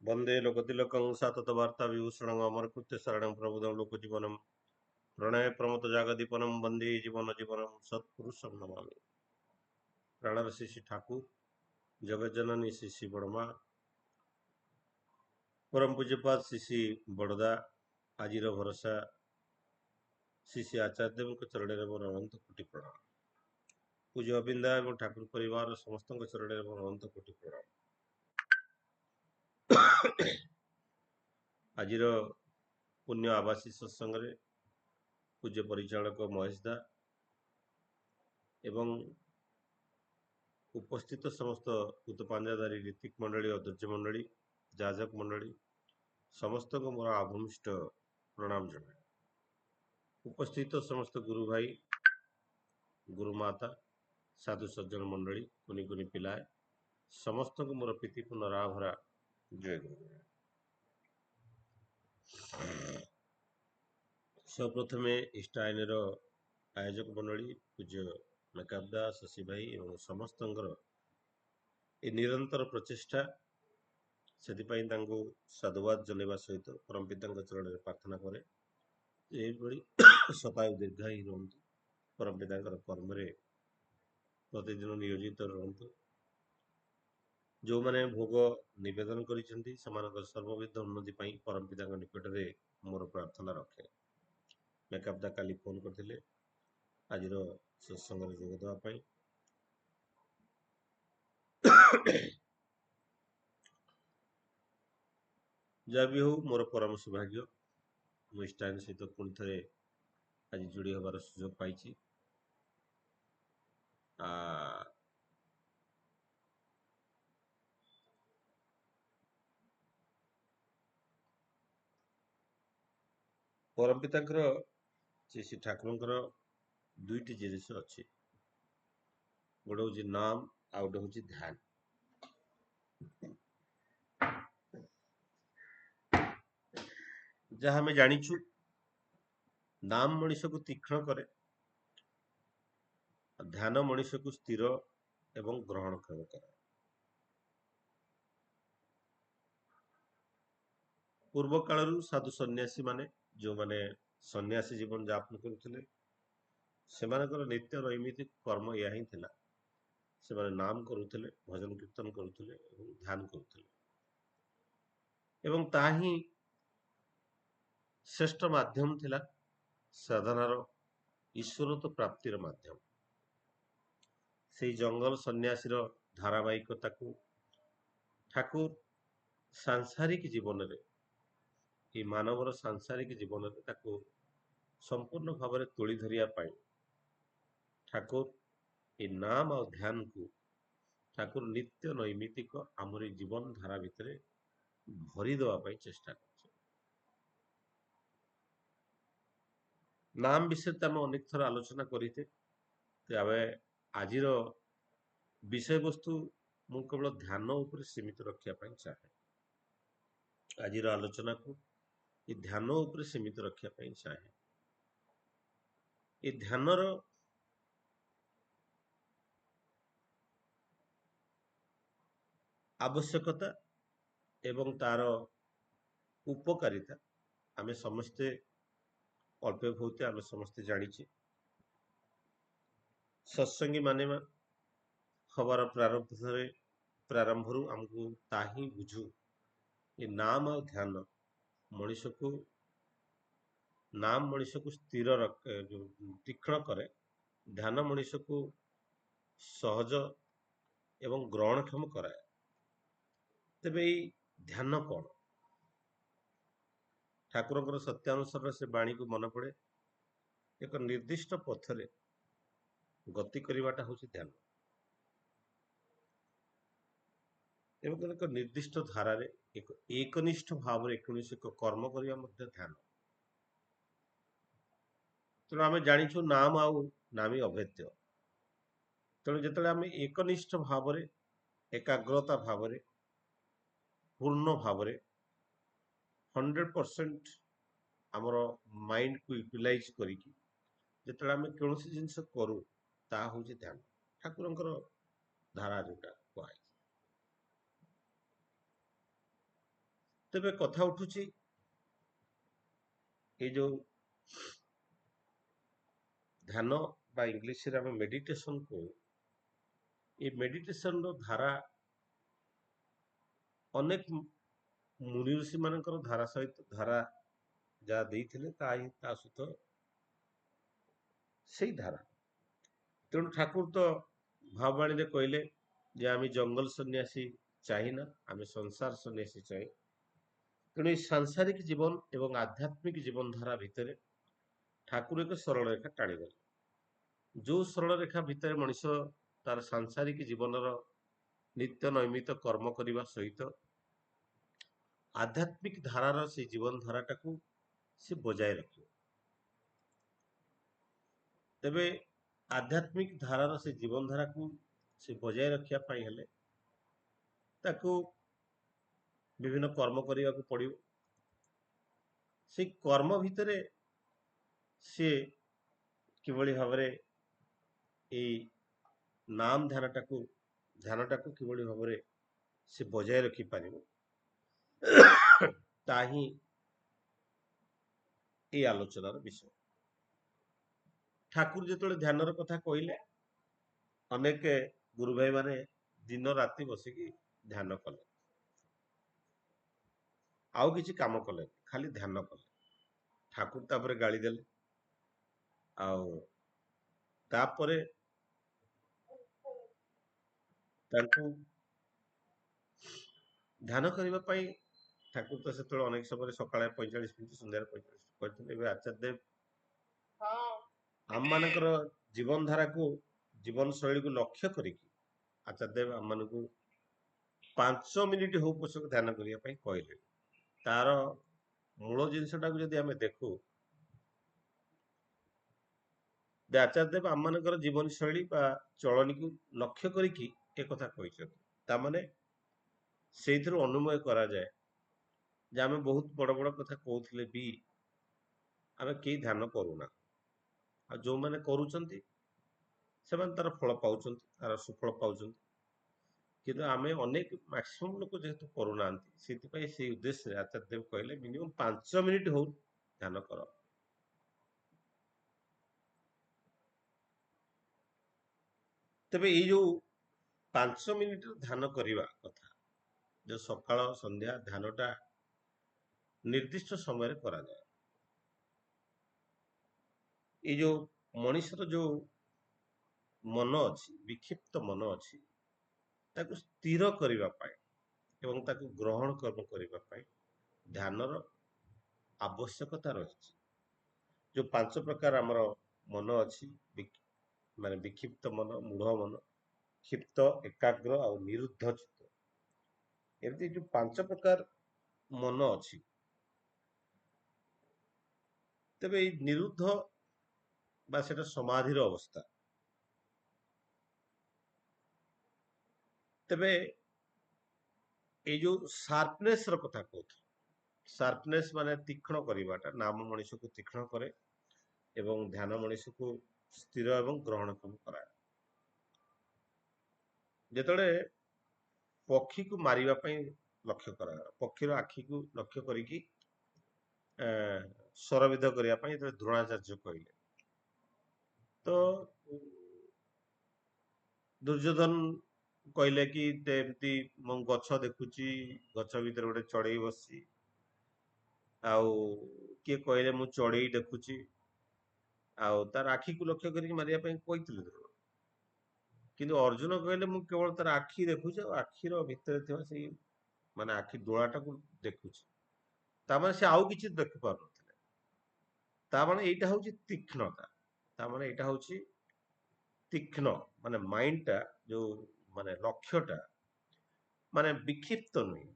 वंदे लोकतिलकं सततवार्ता विभूषणं अमरकृत्य शरणं प्रबुद्धं लोकजीवनं प्रणय प्रमथ जागदीपनं वंदे जीवन जीवनं सत्पुरुषं नमामि। प्राणरसी श्री ठाकुर जगज्जननी श्री श्री बड़मा परम पूज्यपाद श्री श्री बड़दा आजिर भरोसा श्री श्री आचार्यदेव चरण में मोर अनंत कोटि प्रणाम। पूज्य अबिंदा और ठाकुर परिवार समस्त चरण में मोर अनंत कोटि प्रणाम। आजिर पुण्य आवासी सत्संग पूज्य परिचालक महेश दा एवं उपस्थित समस्त उतपांजाधारी ऋतिक मंडली अध्यक्ष मंडली जाजक मंडली समस्त को मोर आभूमिष्ट प्रणाम जनाए। उपस्थित समस्त गुरु भाई गुरु माता साधु सज्जन मंडली कुनी कुनी पिलाए समस्त को मोर प्रीतिपूर्ण राभरा जय गुरु। सर्वप्रथमे इष्टायन आयोजक मंडली पूज्य मेकाबदा शशि भाई एवं समस्त ए निरंतर प्रचेष्टा से साधुवाद जनवा सहित परम पिता चरण में प्रार्थना करे शतायु दीर्घायु रुहतु परम पिता कर्म प्रतिदिन नियोजित रुहतु। जो मैंने भोग निवेदन करिसेंती सर्वविध उन्नति परम पिता निकट में मोर प्रार्थना रखे। मेकाबदा काली फोन करते आज सत्संग जोगदेवाई जहाँ भी हो मोर परम सौभाग्य मु इष्टायन सहित पुणी थे आज जोड़ी हबार सुजोग पाई। परम पिता श्री ठाकुर दुईटी जिनिस अच्छी गोटे हूँ नाम आ गोटे हूँ ध्यान। जहाँ आम जाचु नाम मनीष को तीक्ष्ण करे ध्यान मनीष को स्थिर एवं ग्रहणक्षम करे। पूर्व कालरू साधु सन्यासी माने जो माने सन्यासी जीवन यापन करुले सेमानकर नित्य नैमित्तिक कर्म या ही थिला। से माने नाम करुले भजन कीर्तन करुले ध्यान करुले एवं ताही श्रेष्ठ माध्यम थिला साधनार ईश्वर तो प्राप्तिर माध्यम। से जंगल सन्यासीर धारावाहिकता को ठाकुर सांसारिक जीवन रे ये मानवर सांसारिक जीवन रे संपूर्ण भाव में तोली धरिया ठाकुर ये नाम और ध्यान को ठाकुर नित्य नैमित्तिक आमरी जीवन धारा भितर भरी देवाई चेष्टा कर। नाम विषय आम अनेक थर आलोचना करते आज विषय वस्तु मु केवल ध्यान उपर सीमित रखापी चाहे। आज आलोचना को ये ध्यान उपर सीमित रखापी चाहे। ये ध्यानर आवश्यकता एवं तार उपकारिता आमे समस्ते अल्प बहुत आम समस्ते जानी। सत्संगी माने हबार प्रारंभ आमको ताही बुझू ये नाम और ध्यान मनीष को नाम मनीष को स्थिर तीक्ष्ण करे ध्यान मनीष को सहज एवं ग्रहणक्षम कराए। तेबे ध्यान कौन ठाकुर सत्यानुसार से बाणी को मन पड़े एक निर्दिष्ट पथरे गति करवाटा हूँ ध्यान एवं एक निर्दिष्ट धारा एक एकनिष्ठ भाव एक कर्म करने ध्यान। तेणु आम जाचु नाम आउ नामी अभेद्य। तेणु जो आम एकनिष्ठ भाव एकाग्रता भाव पूर्ण भाव 100% आमर माइंड को यूटिलाइज करिकी जिते आम कौन जिनस करूँ ता हूँ ध्यान ठाकुर धारा जोटा कहुई। ତେବେ କଥା ଉଠୁଛି ଏଇ ଯୋଉ ଧ୍ୟାନ ବା ଇଂଲିଶରେ ଆମେ ମେଡିଟେସନ କୁ, এই ମେଡିଟେସନର ଧାରା ଅନେକ ମୁନି ଋଷି ମାନଙ୍କର ଧାରା ସହିତ ଧାରା ଯାହା ଦେଇଥିଲେ ତା ସହିତ ସେଇ ଧାରା। ତେଣୁ ଠାକୁର ତ ଭାବବାଣୀରେ କହିଲେ ଯେ ଆମେ ଜଙ୍ଗଲ ସନ୍ନ୍ୟାସୀ ଚାହିଁନା, ଆମେ ସଂସାର ସନ୍ନ୍ୟାସୀ ଚାହେଁ। ତେଣୁ এই ସାଂସାରିକ ଜୀବନ ଏବଂ ଆଧ୍ୟାତ୍ମିକ ଜୀବନ ଧାରା ଭିତରେ ଠାକୁର ଏକ ସରଳ ରେଖା ଟାଣିଗଲେ। ଯୋଉ ସରଳ ରେଖା ଭିତରେ ମଣିଷ ତାର ସାଂସାରିକ ଜୀବନର ନିତ୍ୟ ନୈମିତ କର୍ମ କରିବା ସହିତ ଆଧ୍ୟାତ୍ମିକ ଧାରାର ସେଇ ଜୀବନ ଧାରାଟାକୁ ସେ ବଜାୟ ରଖିବ। ତେବେ ଆଧ୍ୟାତ୍ମିକ ଧାରାର ସେ ଜୀବନ ଧାରାକୁ ସେ ବଜାୟ ରଖିବା ପାଇଁ ହେଲେ ତାକୁ ବିଭିନ୍ନ କର୍ମ କରିବାକୁ ପଡ଼ିବ। ସେଇ କର୍ମ ଭିତରେ ସିଏ କିଭଳି ଭାବରେ ଏଇ ନାମ ଧ୍ୟାନଟାକୁ କିଭଳି ଭାବରେ ସେ ବଜାୟ ରଖିପାରିବ, ତାହା ହିଁ এই ଆଲୋଚନାର ବିଷୟ। ଠାକୁର ଯେତେବେଳେ ଧ୍ୟାନର କଥା କହିଲେ, ଅନେକ ଗୁରୁ ଭାଇ ମାନେ ଦିନ ରାତି ବସିକି ଧ୍ୟାନ କଲେ, ଆଉ କିଛି କାମ କଲେ, ଖାଲି ଧ୍ୟାନ କଲେ। ଠାକୁର ତାପରେ ଗାଳି ଦେଲେ, ଆଉ ତାପରେ ତାଙ୍କୁ ଧ୍ୟାନ କରିବା ପାଇଁ ଠାକୁର ତ ସେତେବେଳେ ଅନେକ ସମୟରେ ସକାଳେ 45 ମିନିଟ୍, ସନ୍ଧ୍ୟାରେ 45 ମିନିଟ୍ କରିଥିଲେ। ଏବେ ଆଚାର୍ଯ୍ୟ ଦେବ ଆମମାନଙ୍କର ଜୀବନ ଧାରାକୁ, ଜୀବନ ଶୈଳୀକୁ ଲକ୍ଷ୍ୟ କରିକି ଆଚାର୍ଯ୍ୟ ଦେବ ଆମମାନଙ୍କୁ 5 ମିନିଟ୍ ହଉ ପଛକୁ ଧ୍ୟାନ କରିବା ପାଇଁ କହିଲେ। ତାର ମୂଳ ଜିନିଷଟାକୁ ଯଦି ଆମେ ଦେଖୁ, ଆଚାର୍ଯ୍ୟ ଦେବ ଆମମାନଙ୍କର ଜୀବନ ଶୈଳୀ ବା ଚଳନୀକୁ ଲକ୍ଷ୍ୟ କରିକି ଏକଥା କହିଛନ୍ତି। ତାମାନେ ସେଇଥିରୁ ଅନୁମୟ କରାଯାଏ ଯେ ଆମେ ବହୁତ ବଡ଼ ବଡ଼ କଥା କହୁଥିଲେ ବି ଆମେ କେହି ଧ୍ୟାନ କରୁନା, ଆଉ ଯୋଉମାନେ କରୁଛନ୍ତି ସେମାନେ ତାର ଫଳ ପାଉଛନ୍ତି, ତାର ସୁଫଳ ପାଉଛନ୍ତି। କିନ୍ତୁ ଆମେ ଅନେକ ମ୍ୟାକ୍ସିମମ୍ ଲୋକ ଯେହେତୁ କରୁନାହାନ୍ତି, ସେଥିପାଇଁ ସେଇ ଉଦ୍ଦେଶ୍ୟରେ ଆଚାର୍ଯ୍ୟ ଦେବ କହିଲେ ମିନିମମ୍ 5 ମିନିଟ୍ ହଉ ଧ୍ୟାନ କର। ତେବେ ଏଇ ଯୋଉ 5 ମିନିଟ୍ ଧ୍ୟାନ କରିବା କଥା, ଯୋଉ ସକାଳ ସନ୍ଧ୍ୟା ଧ୍ୟାନଟା ନିର୍ଦ୍ଦିଷ୍ଟ ସମୟରେ କରାଯାଏ। ଏଇ ଯୋଉ ମଣିଷର ଯୋଉ ମନ ଅଛି, ବିକ୍ଷିପ୍ତ ମନ ଅଛି, ତାକୁ ସ୍ଥିର କରିବା ପାଇଁ ଏବଂ ତାକୁ ଗ୍ରହଣ କରିବା ପାଇଁ ଧ୍ୟାନର ଆବଶ୍ୟକତା ରହିଛି। ଯୋଉ 5 ପ୍ରକାର ଆମର ମନ ଅଛି, ମାନେ ବିକ୍ଷିପ୍ତ ମନ, ମୂଢ଼ ମନ, କ୍ଷିପ୍ତ, ଏକାଗ୍ର ଆଉ ନିରୁଦ୍ଧ ଚିତ୍ତ, ଏମିତି ଯୋଉ 5 ପ୍ରକାର ମନ ଅଛି। ତେବେ ଏଇ ନିରୁଦ୍ଧ ବା ସେଟା ସମାଧିର ଅବସ୍ଥା। ତେବେ ଏଇ ଯୋଉ ସାର୍ପନେସ୍ ର କଥା କହୁଥିଲି, ସାର୍ପନେସ୍ ମାନେ ତୀକ୍ଷ୍ଣ କରିବାଟା, ନାମ ମଣିଷକୁ ତୀକ୍ଷ୍ଣ କରେ ଏବଂ ଧ୍ୟାନ ମଣିଷକୁ ସ୍ଥିର ଏବଂ ଗ୍ରହଣକ୍ଷମ କରାଏ। ଯେତେବେଳେ ପକ୍ଷୀକୁ ମାରିବା ପାଇଁ ଲକ୍ଷ୍ୟ କରାଗଲା, ପକ୍ଷୀର ଆଖିକୁ ଲକ୍ଷ୍ୟ କରିକି ଶରବିଧ କରିବା ପାଇଁ ଯେତେବେଳେ ଦ୍ରୋଣାଚାର୍ଯ୍ୟ କହିଲେ, ତ ଦୁର୍ଯ୍ୟୋଧନ କହିଲେ କି ଏମିତି ମୁଁ ଗଛ ଦେଖୁଛି, ଗଛ ଭିତରେ ଗୋଟେ ଚଢେଇ ବସିଛି, ଆଉ କିଏ କହିଲେ ମୁଁ ଚଢେଇ ଦେଖୁଛି, ଆଉ ତାର ଆଖିକୁ ଲକ୍ଷ୍ୟ କରିକି ମାରିବା ପାଇଁ କହିଥିଲେ ଦ୍ରୋଣ। କିନ୍ତୁ ଅର୍ଜୁନ କହିଲେ ମୁଁ କେବଳ ତାର ଆଖି ଦେଖୁଛି, ଆଉ ଆଖିର ଭିତରେ ଥିବା ସେଇ ମାନେ ଆଖି ଡୋଳାଟାକୁ ଦେଖୁଛି। ତାମାନେ ସେ ଆଉ କିଛି ଦେଖିପାରୁନଥିଲେ। ତାମାନେ ଏଇଟା ହଉଛି ତୀକ୍ଷ୍ଣତା। ତାମାନେ ଏଇଟା ହଉଛି ତୀକ୍ଷ୍ଣ, ମାନେ ମାଇଣ୍ଡଟା, ଯୋଉ ମାନେ ଲକ୍ଷ୍ୟଟା ମାନେ ବିକ୍ଷିପ୍ତ ନୁହେଁ।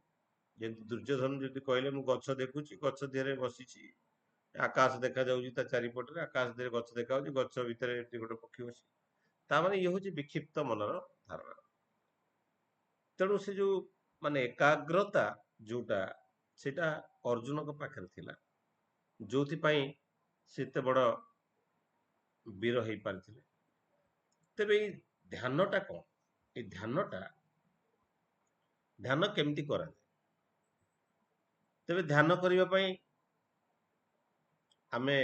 ଯେମିତି ଦୁର୍ଯ୍ୟୋଧନ ଯଦି କହିଲେ ମୁଁ ଗଛ ଦେଖୁଛି, ଗଛ ଦେହରେ ବସିଛି, ଆକାଶ ଦେଖାଯାଉଛି, ତା ଚାରିପଟରେ ଆକାଶ ଦେହରେ ଗଛ ଦେଖାଯାଉଛି, ଗଛ ଭିତରେ ଏଠି ଗୋଟେ ପକ୍ଷୀ ବସିଛି। ତାମାନେ ଇଏ ହଉଛି ବିକ୍ଷିପ୍ତ ମନର ଧାରଣା। ତେଣୁ ସେ ଯୋଉ ମାନେ ଏକାଗ୍ରତା ଯୋଉଟା, ସେଟା ଅର୍ଜୁନଙ୍କ ପାଖରେ ଥିଲା, ଯୋଉଥିପାଇଁ ସେ ଏତେ ବଡ ବୀର ହେଇପାରିଥିଲେ। ତେବେ ଏଇ ଧ୍ୟାନଟା କଣ? ଏଇ ଧ୍ୟାନ କେମିତି କରାଯାଏ? ତେବେ ଧ୍ୟାନ କରିବା ପାଇଁ ଆମେ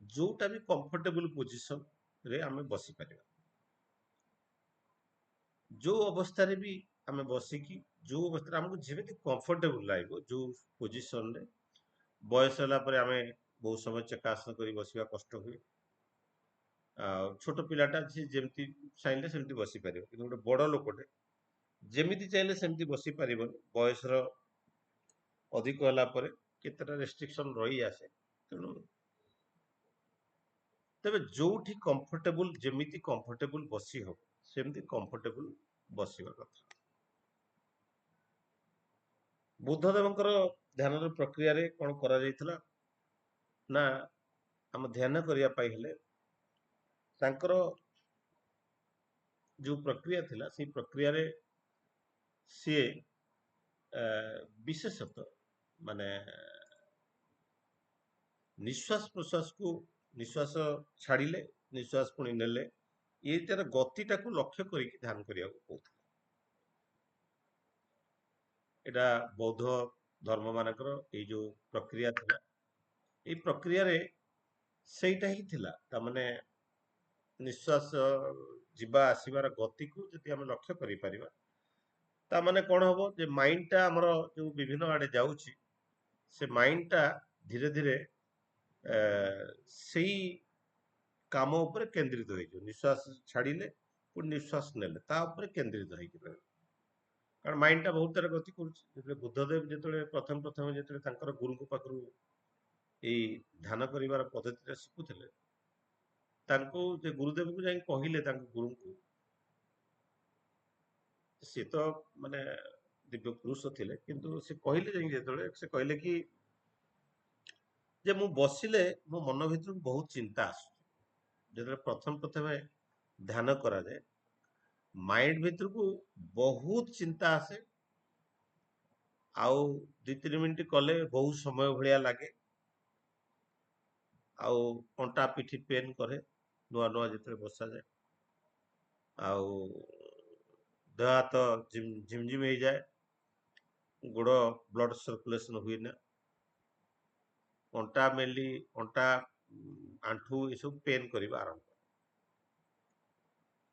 ଯୋଉଟା ବି କମ୍ଫର୍ଟେବୁଲ ପୋଜିସନ ରେ ଆମେ ବସିପାରିବା, ଯୋଉ ଅବସ୍ଥାରେ ବି ଆମେ ବସିକି ଯୋଉ ଅବସ୍ଥାରେ ଆମକୁ ଯେମିତି କମ୍ଫର୍ଟେବୁଲ ଲାଗିବ, ଯୋଉ ପୋଜିସନରେ। ବୟସ ହେଲା ପରେ ଆମେ ବହୁତ ସମୟ ଚେକାସନ କରି ବସିବା କଷ୍ଟ ହୁଏ। ଆଉ ଛୋଟ ପିଲାଟା ସେ ଯେମିତି ଚାହିଁଲେ ସେମିତି ବସିପାରିବ, କିନ୍ତୁ ଗୋଟେ ବଡ ଲୋକଟେ ଯେମିତି ଚାହିଁଲେ ସେମିତି ବସି ପାରିବନି। ବୟସର ଅଧିକ ହେଲା ପରେ କେତେଟା ରେଷ୍ଟ୍ରିକ୍ସନ ରହି ଆସେ। ତେଣୁ ତେବେ ଯୋଉଠି କମ୍ଫର୍ଟେବୁଲ, ଯେମିତି କମ୍ଫର୍ଟେବୁଲ ବସି ହବ ସେମିତି କମ୍ଫର୍ଟେବୁଲ ବସିବା କଥା। ବୁଦ୍ଧଦେବଙ୍କର ଧ୍ୟାନର ପ୍ରକ୍ରିୟାରେ କଣ କରାଯାଇଥିଲା ନା, ଆମ ଧ୍ୟାନ କରିବା ପାଇଁ ହେଲେ ତାଙ୍କର ଯୋଉ ପ୍ରକ୍ରିୟା ଥିଲା ସେଇ ପ୍ରକ୍ରିୟାରେ ସିଏ ବିଶେଷତଃ ମାନେ ନିଶ୍ୱାସ ପ୍ରଶ୍ୱାସକୁ, ନିଶ୍ୱାସ ଛାଡ଼ିଲେ ନିଶ୍ୱାସ ପୁଣି ନେଲେ, ଏଇଟାର ଗତିଟାକୁ ଲକ୍ଷ୍ୟ କରିକି ଧ୍ୟାନ କରିବାକୁ କହୁଥିଲେ। ଏଇଟା ବୌଦ୍ଧ ଧର୍ମ ମାନଙ୍କର ଏଇ ଯୋଉ ପ୍ରକ୍ରିୟା ଥିଲା, ଏଇ ପ୍ରକ୍ରିୟାରେ ସେଇଟା ହିଁ ଥିଲା। ତାମାନେ ନିଶ୍ୱାସ ଯିବା ଆସିବାର ଗତିକୁ ଯଦି ଆମେ ଲକ୍ଷ୍ୟ କରିପାରିବା, ତାମାନେ କଣ ହବ, ଯେ ମାଇଣ୍ଡଟା ଆମର ଯୋଉ ବିଭିନ୍ନ ଆଡେ ଯାଉଛି, ସେ ମାଇଣ୍ଡଟା ଧୀରେ ଧୀରେ ସେଇ କାମ ଉପରେ କେନ୍ଦ୍ରିତ ହେଇଯିବ। ନିଶ୍ୱାସ ଛାଡ଼ିଲେ ପୁଣି ନିଶ୍ୱାସ ନେଲେ ତା ଉପରେ କେନ୍ଦ୍ରିତ ହେଇକି ରହିବ। କାରଣ ମାଇଣ୍ଡଟା ବହୁତ ଥର ଗତି କରୁଛି। ଯେତେବେଳେ ବୁଦ୍ଧଦେବ ଯେତେବେଳେ ପ୍ରଥମେ ପ୍ରଥମେ ଯେତେବେଳେ ତାଙ୍କର ଗୁରୁଙ୍କ ପାଖରୁ ଏଇ ଧ୍ୟାନ କରିବାର ପଦ୍ଧତିଟା ଶିଖୁଥିଲେ, ତାଙ୍କୁ ଯେ ଗୁରୁଦେବଙ୍କୁ ଯାଇ କହିଲେ, ତାଙ୍କ ଗୁରୁଙ୍କୁ, ସିଏ ତ ମାନେ ଦିବ୍ୟ ପୁରୁଷ ଥିଲେ, କିନ୍ତୁ ସେ କହିଲେ ଯାଇକି, ଯେତେବେଳେ ସେ କହିଲେ କି ଯେ ମୁଁ ବସିଲେ ମୋ ମନ ଭିତରକୁ ବହୁତ ଚିନ୍ତା ଆସୁଛି। ଯେତେବେଳେ ପ୍ରଥମେ ପ୍ରଥମେ ଧ୍ୟାନ କରାଯାଏ, ମାଇଣ୍ଡ ଭିତରକୁ ବହୁତ ଚିନ୍ତା ଆସେ, ଆଉ 2-3 ମିନିଟ କଲେ ବହୁତ ସମୟ ଭଳିଆ ଲାଗେ, ଆଉ ଅଣ୍ଟା ପିଠି ପେନ୍ କରେ ନୂଆ ନୂଆ ଯେତେବେଳେ ବସାଯାଏ, ଆଉ ଦେହ ହାତ ଝିମଝିମ ହେଇଯାଏ, ଗୋଡ ବ୍ଲଡ ସର୍କୁଲେସନ ହୁଏନା, ଅଣ୍ଟା ମେଲି ଅଣ୍ଟା ଆଣ୍ଠୁ ଏସବୁ ପେନ୍ କରିବା ଆରମ୍ଭ କରେ।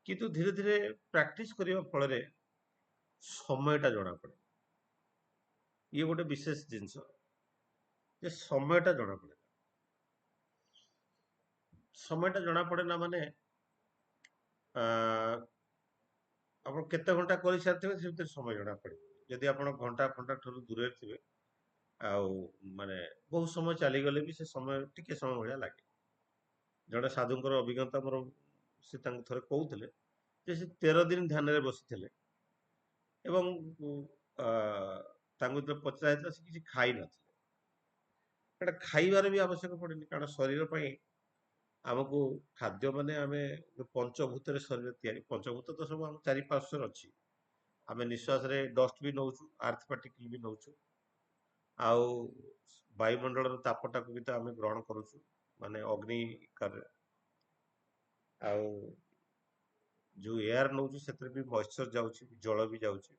କିନ୍ତୁ ଧୀରେ ଧୀରେ ପ୍ରାକ୍ଟିସ କରିବା ଫଳରେ ସମୟଟା ଜଣା ପଡେ। ଇଏ ଗୋଟେ ବିଶେଷ ଜିନିଷ ଯେ ସମୟଟା ଜଣା ପଡେ। ସମୟଟା ଜଣା ପଡେ ନା, ମାନେ ଆପଣ କେତେ ଘଣ୍ଟା କରିସାରିଥିବେ ସେ ଭିତରେ ସମୟ ଜଣା ପଡିବ। ଯଦି ଆପଣ ଘଣ୍ଟା ଘଣ୍ଟା ଠାରୁ ଦୂରରେ ଥିବେ, ଆଉ ମାନେ ବହୁତ ସମୟ ଚାଲିଗଲେ ବି ସେ ସମୟ ଟିକେ ସମୟ ଭଳିଆ ଲାଗେ। ଜଣେ ସାଧୁଙ୍କର ଅଭିଜ୍ଞତା ମୋର, ସେ ତାଙ୍କୁ ଥରେ କହୁଥିଲେ ଯେ ସେ 13 ଦିନ ଧ୍ୟାନରେ ବସିଥିଲେ, ଏବଂ ତାଙ୍କୁ ଯେତେବେଳେ ପଚରା ହେଇଥିଲା ସେ କିଛି ଖାଇ ନଥିଲେ। ସେଟା ଖାଇବାର ବି ଆବଶ୍ୟକ ପଡେନି, କାରଣ ଶରୀର ପାଇଁ ଆମକୁ ଖାଦ୍ୟ ମାନେ, ଆମେ ପଞ୍ଚଭୂତରେ ଶରୀର ତିଆରି, ପଞ୍ଚଭୂତ ତ ସବୁ ଆମ ଚାରିପାର୍ଶ୍ୱରେ ଅଛି। ଆମେ ନିଶ୍ୱାସରେ ଡଷ୍ଟ ବି ନଉଛୁ, ଆର୍ଥ ପାର୍ଟିକଲ ବି ନଉଛୁ, ଆଉ ବାୟୁମଣ୍ଡଳର ତାପଟାକୁ ବି ତ ଆମେ ଗ୍ରହଣ କରୁଛୁ, ମାନେ ଅଗ୍ନି କାରରେ। ଆଉ ଯୋଉ ଏୟାର ନଉଛୁ ସେଥିରେ ବି ମଏଶ୍ଚର ଯାଉଛି, ଜଳ ବି ଯାଉଛି,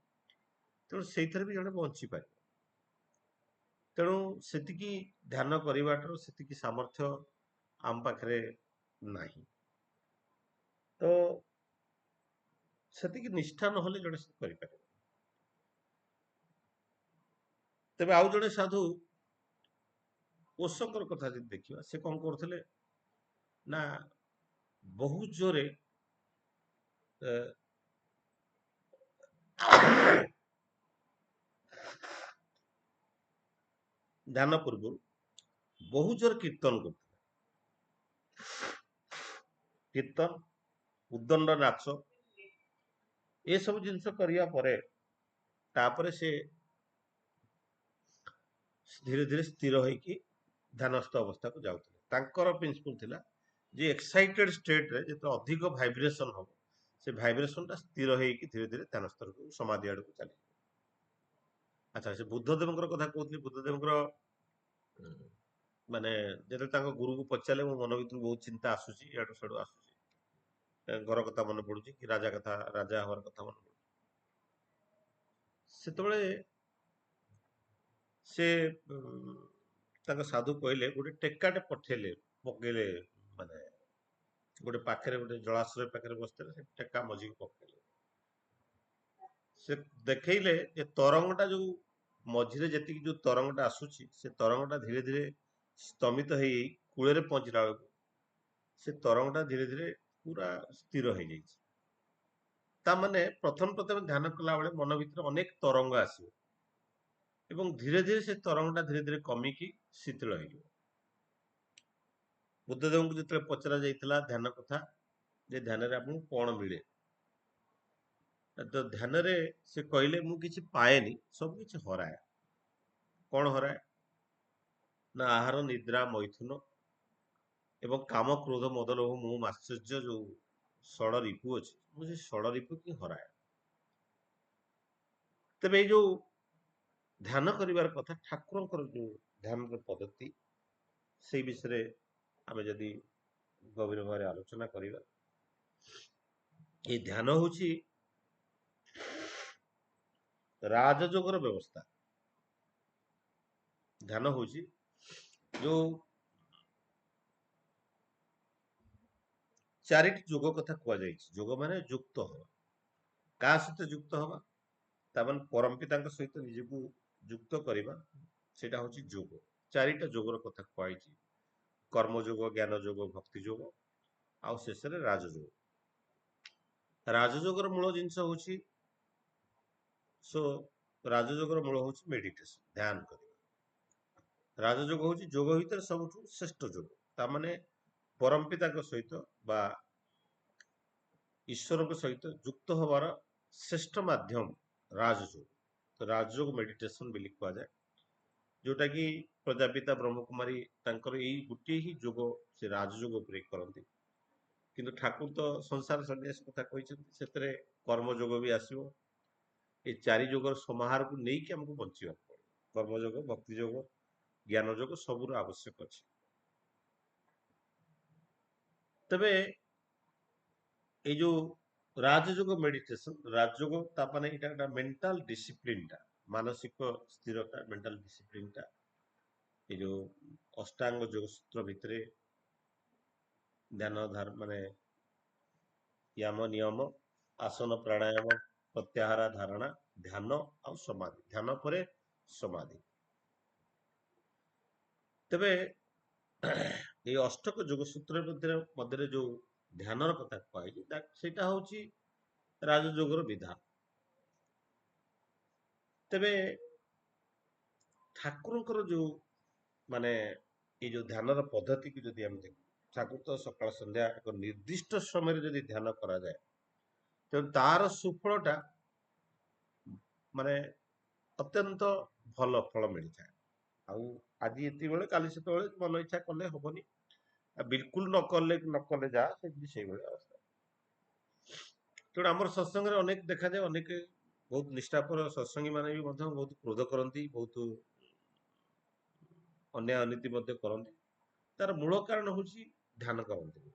ତେଣୁ ସେଇଥିରେ ବି ଜଣେ ବଞ୍ଚିପାରିବ। ତେଣୁ ସେତିକି ଧ୍ୟାନ କରିବାଟାର ସେତିକି ସାମର୍ଥ୍ୟ ଆମ ପାଖରେ ନାହିଁ। ତ ସେତିକି ନିଷ୍ଠା ନହେଲେ ଜଣେ ସେ କରିପାରିବ। ତେବେ ଆଉ ଜଣେ ସାଧୁ ଓଶୋଙ୍କର କଥା ଯଦି ଦେଖିବା, ସେ କଣ କରୁଥିଲେ ନା, ବହୁତ ଜୋରେ ଧ୍ୟାନ ପୂର୍ବରୁ ବହୁତ ଜୋରେ କୀର୍ତ୍ତନ କରୁଥିଲେ। କୀର୍ତ୍ତନ, ଉଦ୍ଦଣ୍ଡ ନାଚ, ଏସବୁ ଜିନିଷ କରିବା ପରେ ତାପରେ ସେ ଧୀରେ ଧୀରେ ସ୍ଥିର ହେଇକି ଧ୍ୟାନସ୍ଥ ଅବସ୍ଥାକୁ ଯାଉଥିଲେ। ତାଙ୍କର ପ୍ରିନ୍ସିପଲ ଥିଲା ଯେ ଏକ୍ସାଇଟେଡ ଷ୍ଟେଟରେ ଯେତେବେଳେ ଅଧିକ ଭାଇବ୍ରେସନ ହବ, ସେ ଭାଇବ୍ରେସନଟା ସ୍ଥିର ହେଇକି ଧୀରେ ଧୀରେ ଧ୍ୟାନ ସ୍ତରକୁ, ସମାଧି ଆଡକୁ ଚାଲିବ। ଆଚ୍ଛା, ସେ ବୁଦ୍ଧଦେବଙ୍କର କଥା କହୁଥିଲି। ବୁଦ୍ଧଦେବଙ୍କର ମାନେ ଯେତେବେଳେ ତାଙ୍କ ଗୁରୁଙ୍କୁ ପଚାରିଲେ, ମୋ ମନ ଭିତରୁ ବହୁତ ଚିନ୍ତା ଆସୁଛି, ଇଆଡୁ ସିଆଡୁ ଆସୁଛି, ଘର କଥା ମନେ ପଡୁଛି, କି ରାଜା କଥା, ରାଜା ହବାର କଥା ମନେ ପଡୁଛି, ସେତେବେଳେ ସେ ତାଙ୍କ ସାଧୁ କହିଲେ ଗୋଟେ ଟେକାଟେ ପକେଇଲେ ମାନେ ଗୋଟେ ପାଖରେ ଗୋଟେ ଜଳାଶୟ ପାଖରେ ବସିଥିଲେ ସେ ଟେକା ମଝିକି ପକେଇଲେ। ସେ ଦେଖେଇଲେ ଯେ ତରଙ୍ଗଟା ଯୋଉ ମଝିରେ ଯେତିକି ଯୋଉ ତରଙ୍ଗଟା ଆସୁଛି ସେ ତରଙ୍ଗଟା ଧୀରେ ଧୀରେ ସ୍ତମିତ ହେଇ କୂଳରେ ପହଞ୍ଚିଲା ବେଳକୁ ସେ ତରଙ୍ଗଟା ଧୀରେ ଧୀରେ ପୁରା ସ୍ଥିର ହେଇଯାଇଛି। ତା ମାନେ ପ୍ରଥମେ ଧ୍ୟାନ କଲା ବେଳେ ମନ ଭିତରେ ଅନେକ ତରଙ୍ଗ ଆସିବ ଏବଂ ଧୀରେ ଧୀରେ ସେ ତରଙ୍ଗଟା ଧୀରେ ଧୀରେ କମିକି ଶିଥିଳ ହେଇଯିବ। ବୁଦ୍ଧଦେବଙ୍କୁ ଯେତେବେଳେ ପଚରା ଯାଇଥିଲା ଧ୍ୟାନ କଥା ଯେ ଧ୍ୟାନରେ ଆପଣଙ୍କୁ କଣ ମିଳେ, ତ ଧ୍ୟାନରେ ସେ କହିଲେ ମୁଁ କିଛି ପାଏନି, ସବୁ କିଛି ହରାଏ। କଣ ହରାଏ ନା ଆହାର ନିଦ୍ରା ମୈଥୁନ ଏବଂ କାମ କ୍ରୋଧ ମଦ ଲୋଭ ମୋହ ମାଶ୍ଚର୍ଯ୍ୟ ଯୋଉ ଷଡ଼ ରିପୁ ଅଛି, ମୁଁ ସେ ଷଡ଼ ରିପୁ କି ହରାଏ। ତେବେ ଏଇ ଯୋଉ ଧ୍ୟାନ କରିବାର କଥା, ଠାକୁରଙ୍କର ଯୋଉ ଧ୍ୟାନର ପଦ୍ଧତି, ସେଇ ବିଷୟରେ ଆମେ ଯଦି ଗଭୀର ଭାବରେ ଆଲୋଚନା କରିବା, ଏଇ ଧ୍ୟାନ ହଉଛି ରାଜଯୋଗର ବ୍ୟବସ୍ଥା। ଧ୍ୟାନ ହଉଛି ଯୋଉ ଚାରିଟି ଯୋଗ କଥା କୁହାଯାଇଛି। ଯୋଗ ମାନେ ଯୁକ୍ତ ହବା। କାହା ସହିତ ଯୁକ୍ତ ହବା? ତାମାନେ ପରମପିତାଙ୍କ ସହିତ ନିଜକୁ ଯୁକ୍ତ କରିବା, ସେଇଟା ହଉଛି ଯୋଗ। ଚାରିଟା ଯୋଗର କଥା କୁହାଯାଇଛି। କର୍ମଯୋଗ, ଜ୍ଞାନ ଯୋଗ, ଭକ୍ତି ଯୋଗ, ଆଉ ଶେଷରେ ରାଜଯୋଗ। ରାଜଯୋଗର ମୂଳ ଜିନିଷ ହଉଛି ସୋ ରାଜଯୋଗର ମୂଳ ହଉଛି ମେଡିଟେସନ, ଧ୍ୟାନ କରିବା। ରାଜଯୋଗ ହଉଛି ଯୋଗ ଭିତରେ ସବୁଠୁ ଶ୍ରେଷ୍ଠ ଯୋଗ। ତାମାନେ ପରମପିତାଙ୍କ ସହିତ ବା ଈଶ୍ୱରଙ୍କ ସହିତ ଯୁକ୍ତ ହବାର ଶ୍ରେଷ୍ଠ ମାଧ୍ୟମ ରାଜଯୋଗ। ତ ରାଜଯୋଗ ମେଡିଟେସନ ବୋଲି କୁହାଯାଏ, ଯୋଉଟା କି ପ୍ରଜାପିତା ବ୍ରହ୍ମକୁମାରୀ ତାଙ୍କର ଏଇ ଗୋଟିଏ ହିଁ ଯୋଗ ସେ ରାଜଯୋଗ ଉପରେ କରନ୍ତି। କିନ୍ତୁ ଠାକୁର ତ ସଂସାର ସନ୍ନ୍ୟାସ କଥା କହିଛନ୍ତି, ସେଥିରେ କର୍ମଯୋଗ ବି ଆସିବ। এই ଚାରି ଯୋଗର ସମାହାରକୁ ନେଇକି ଆମକୁ ବଞ୍ଚିବାକୁ ପଡିବ। କର୍ମଯୋଗ, ଭକ୍ତି ଯୋଗ, ଜ୍ଞାନ ଯୋଗ ସବୁର ଆବଶ୍ୟକ ଅଛି। ତେବେ এই ଯୋଉ ରାଜଯୋଗ ମେଡିଟେସନ, ରାଜଯୋଗ ତା ମାନେ ଏଇଟା একটা ମେଣ୍ଟାଲ ଡିସିପ୍ଲିନଟା, ମାନସିକ ସ୍ଥିରତା, ମେଣ୍ଟାଲ ଡିସିପ୍ଲିନଟା এই ଯୋଉ ଅଷ୍ଟାଙ୍ଗ ଯୋଗ ସୂତ୍ର ଭିତରେ ଧ୍ୟାନ ମାନେ ୟମ ନିୟମ, ଆସନ ପ୍ରାଣାୟାମ, ପ୍ରତ୍ୟାହାର ଧାରଣା, ଧ୍ୟାନ ଆଉ ସମାଧି, ଧ୍ୟାନ ପରେ ସମାଧି। ତେବେ এই ଅଷ୍ଟକ ଯୋଗସୂତ୍ର ମଧ୍ୟରେ ଯୋଉ ଧ୍ୟାନର କଥା କୁହାଯାଇଛି, ସେଇଟା ହଉଛି ରାଜଯୋଗର ବିଧାନ। ତେବେ ଠାକୁରଙ୍କର ଯୋଉ ମାନେ ଏଇ ଯୋଉ ଧ୍ୟାନର ପଦ୍ଧତିକୁ ଯଦି ଆମେ ଦେଖୁ, ଠାକୁର ତ ସକାଳ ସନ୍ଧ୍ୟା ଏକ ନିର୍ଦ୍ଦିଷ୍ଟ ସମୟରେ ଯଦି ଧ୍ୟାନ କରାଯାଏ, ତେଣୁ ତାର ସୁଫଳଟା ମାନେ ଅତ୍ୟନ୍ତ ଭଲ ଫଳ ମିଳିଥାଏ। ଆଉ ଆଜି ଏତିକିବେଳେ କାଲି ସେତେବେଳେ ମନ ଇଚ୍ଛା କଲେ ହବନି, ବିଲକୁଲ ନ କଲେ ଯାହା ସେମିତି ସେଇଭଳି ଅବସ୍ଥା। ତେଣୁ ଆମର ସତ୍ସଙ୍ଗରେ ଅନେକ ଦେଖାଯାଏ, ଅନେକ ବହୁତ ନିଷ୍ଠାପର ସତ୍ସଙ୍ଗୀ ମାନେ ବି ମଧ୍ୟ ବହୁତ କ୍ରୋଧ କରନ୍ତି, ବହୁତ ଅନ୍ୟାୟ ଅନୀତି ମଧ୍ୟ କରନ୍ତି। ତାର ମୂଳ କାରଣ ହଉଛି ଧ୍ୟାନ କରନ୍ତିନି।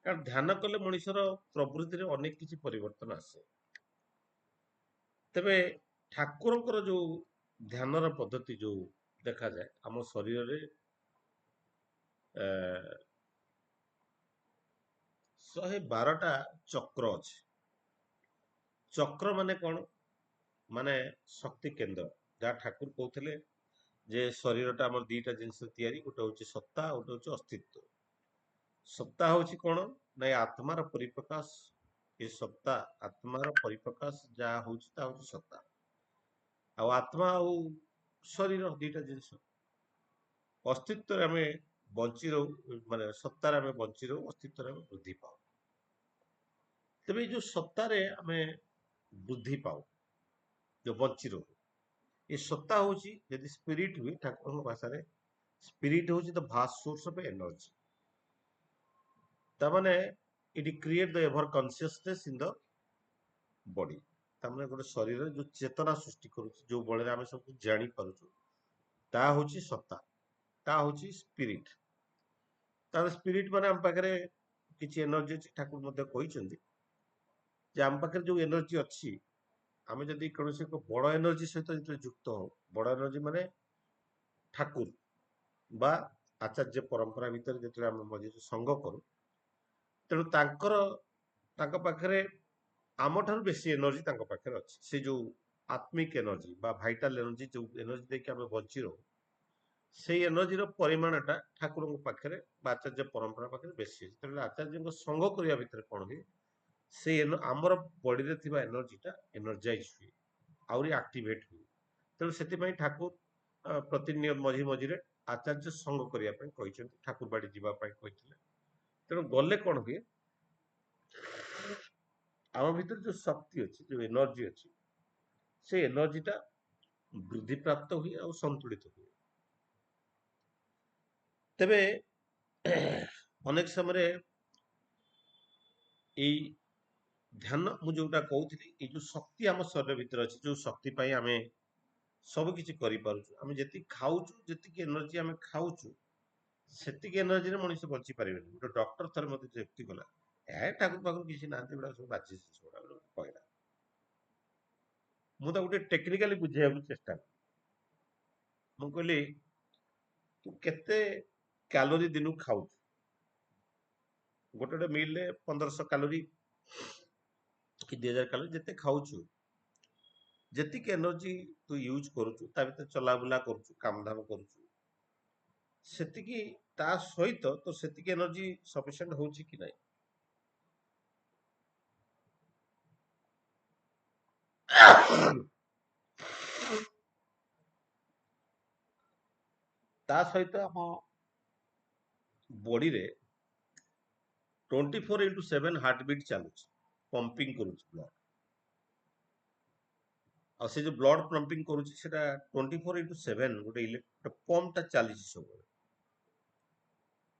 କାରଣ ଧ୍ୟାନ କଲେ ମଣିଷର ପ୍ରବୃତ୍ତିରେ ଅନେକ କିଛି ପରିବର୍ତ୍ତନ ଆସେ। ତେବେ ଠାକୁରଙ୍କର ଯୋଉ ଧ୍ୟାନର ପଦ୍ଧତି ଯୋଉ ଦେଖାଯାଏ, ଆମ ଶରୀରରେ 112ଟା ଚକ୍ର ଅଛି। ଚକ୍ର ମାନେ କଣ? ମାନେ ଶକ୍ତି କେନ୍ଦ୍ର, ଯାହା ଠାକୁର କହୁଥିଲେ ଯେ ଶରୀରଟା ଆମର ଦିଟା ଜିନିଷ ତିଆରି, ଗୋଟେ ହଉଛି ସତ୍ତା, ଗୋଟେ ହଉଛି ଅସ୍ତିତ୍ୱ। ସତ୍ତା ହଉଛି କଣ? ନା ଏ ଆତ୍ମାର ପରିପ୍ରକାଶ। ଏ ସତ୍ତା ଆତ୍ମାର ପରିପ୍ରକାଶ ଯାହା ହଉଛି ତା ହଉଛି ସତ୍ତା। ଆଉ ଆତ୍ମା ଆଉ ଶରୀର ଦିଟା ଜିନିଷ। ଅସ୍ତିତ୍ୱରେ ଆମେ ବଞ୍ଚି ରହୁ, ମାନେ ସତ୍ତାରେ ଆମେ ବଞ୍ଚି ରହୁ, ଅସ୍ତିତ୍ୱରେ ଆମେ ବୃଦ୍ଧି ପାଉ। ତେବେ ଏଇ ଯୋଉ ସତ୍ତାରେ ଆମେ ବୃଦ୍ଧି ପାଉ, ଯୋଉ ବଞ୍ଚି ରହୁ, ଏ ସତ୍ତା ହଉଛି ଯଦି ସ୍ପିରିଟ ହୁଏ, ଠାକୁରଙ୍କ ଭାଷାରେ ସ୍ପିରିଟ ହଉଛି the vast source of energy. ତାମାନେ it create the ever consciousness in the body. ତାମାନେ ଗୋଟେ ଶରୀରରେ ଯୋଉ ଚେତନା ସୃଷ୍ଟି କରୁଛି, ଯୋଉ ବଳରେ ଆମେ ସବୁ ଜାଣିପାରୁଛୁ, ତାହା ହଉଛି ସତ୍ତା, ତାହା ହଉଛି ସ୍ପିରିଟ। ତାର ସ୍ପିରିଟ ମାନେ ଆମ ପାଖରେ କିଛି ଏନର୍ଜି ଅଛି। ଠାକୁର ମଧ୍ୟ କହିଛନ୍ତି ଯେ ଆମ ପାଖରେ ଯୋଉ ଏନର୍ଜି ଅଛି, ଆମେ ଯଦି କୌଣସି ଏକ ବଡ ଏନର୍ଜି ସହିତ ଯେତେବେଳେ ଯୁକ୍ତ ହଉ, ବଡ ଏନର୍ଜି ମାନେ ଠାକୁର ବା ଆଚାର୍ଯ୍ୟ ପରମ୍ପରା ଭିତରେ ଯେତେବେଳେ ଆମେ ମଝିରେ ସଙ୍ଗ କରୁ, ତେଣୁ ତାଙ୍କ ପାଖରେ ଆମଠାରୁ ବେଶୀ ଏନର୍ଜି ତାଙ୍କ ପାଖରେ ଅଛି। ସେ ଯୋଉ ଆତ୍ମିକ ଏନର୍ଜି ବା ଭାଇଟାଲ ଏନର୍ଜି, ଯୋଉ ଏନର୍ଜି ଦେଇକି ଆମେ ବଞ୍ଚି ରହୁ, ସେଇ ଏନର୍ଜିର ପରିମାଣଟା ଠାକୁରଙ୍କ ପାଖରେ ବା ଆଚାର୍ଯ୍ୟ ପରମ୍ପରା ପାଖରେ ବେଶୀ ଅଛି। ତେଣୁ ଆଚାର୍ଯ୍ୟଙ୍କ ସଙ୍ଗ କରିବା ଭିତରେ କଣ ହୁଏ, ସେଇ ଆମର ବଡିରେ ଥିବା ଏନର୍ଜିଟା ଏନର୍ଜାଇଜ ହୁଏ, ଆହୁରି ଆକ୍ଟିଭେଟ ହୁଏ। ତେଣୁ ସେଥିପାଇଁ ଠାକୁର ପ୍ରତିନିୟତ ମଝିରେ ଆଚାର୍ଯ୍ୟ ସଙ୍ଗ କରିବା ପାଇଁ କହିଛନ୍ତି, ଠାକୁର ବାଡି ଯିବା ପାଇଁ କହିଥିଲେ। ତେଣୁ ଗଲେ କଣ ହୁଏ, ଆମ ଭିତରେ ଯୋଉ ଶକ୍ତି ଅଛି, ଯୋଉ ଏନର୍ଜି ଅଛି, ସେ ଏନର୍ଜିଟା ବୃଦ୍ଧି ପ୍ରାପ୍ତ ହୁଏ ଆଉ ସନ୍ତୁଳିତ ହୁଏ। ତେବେ ଅନେକ ସମୟରେ ଏଇ ଧ୍ୟାନ, ମୁଁ ଯୋଉଟା କହୁଥିଲି, ଏଇ ଯୋଉ ଶକ୍ତି ଆମ ଶରୀର ଭିତରେ ଅଛି, ଯୋଉ ଶକ୍ତି ପାଇଁ ଆମେ ସବୁ କିଛି କରିପାରୁଛୁ, ଆମେ ଯେତିକି ଖାଉଛୁ, ଯେତିକି ଏନର୍ଜି ଆମେ ଖାଉଛୁ, ସେତିକି ଏନର୍ଜିରେ ମଣିଷ ବଞ୍ଚି ପାରିବେନି। ଗୋଟେ ଡକ୍ଟର ଥରେ ମତେ ଯୁକ୍ତି କଲା, ଠାକୁର ପାଖରୁ କିଛି ନାହାନ୍ତି, ଏଗୁଡା ସବୁ ବାଜ୍ୟ ଜିନିଷ ଗୁଡା କହିଲା। ମୁଁ ତାକୁ ଗୋଟେ ଟେକ୍ନିକାଲି ବୁଝେଇବାକୁ ଚେଷ୍ଟା କଲି। ମୁଁ କହିଲି, ତୁ କେତେ କ୍ୟାଲୋରି ଦିନକୁ ଖାଉଛୁ? ଗୋଟେ ମିଲରେ 1500 କ୍ୟାଲୋରି କି 2000 କ୍ୟାଲୋରି ଯେତେ ଖାଉଛୁ, ଯେତିକି ଏନର୍ଜି ତୁ ୟୁଜ କରୁଛୁ, ତା ଭିତରେ ଚଲାବୁଲା କରୁଛୁ, କାମଧାମ କରୁଛୁ, ସେତିକି ତା ସହିତ ତ ସେତିକି ଏନର୍ଜି ସଫିସିଏଣ୍ଟ ହଉଛି କି ନାହିଁ? ତା ସହିତ ଆମ ବଡିରେ 24x7 ହାର୍ଟ ବିଟ୍ ଚାଲୁଛି, ପମ୍ପିଂ କରୁଛି ବ୍ଲଡ। ଆଉ ସେ ଯୋଉ ବ୍ଲଡ ପମ୍ପିଂ କରୁଛି, ସେଟା 24x7 ଗୋଟେ ପମ୍ପଟା ଚାଲିଛି ସବୁବେଳେ।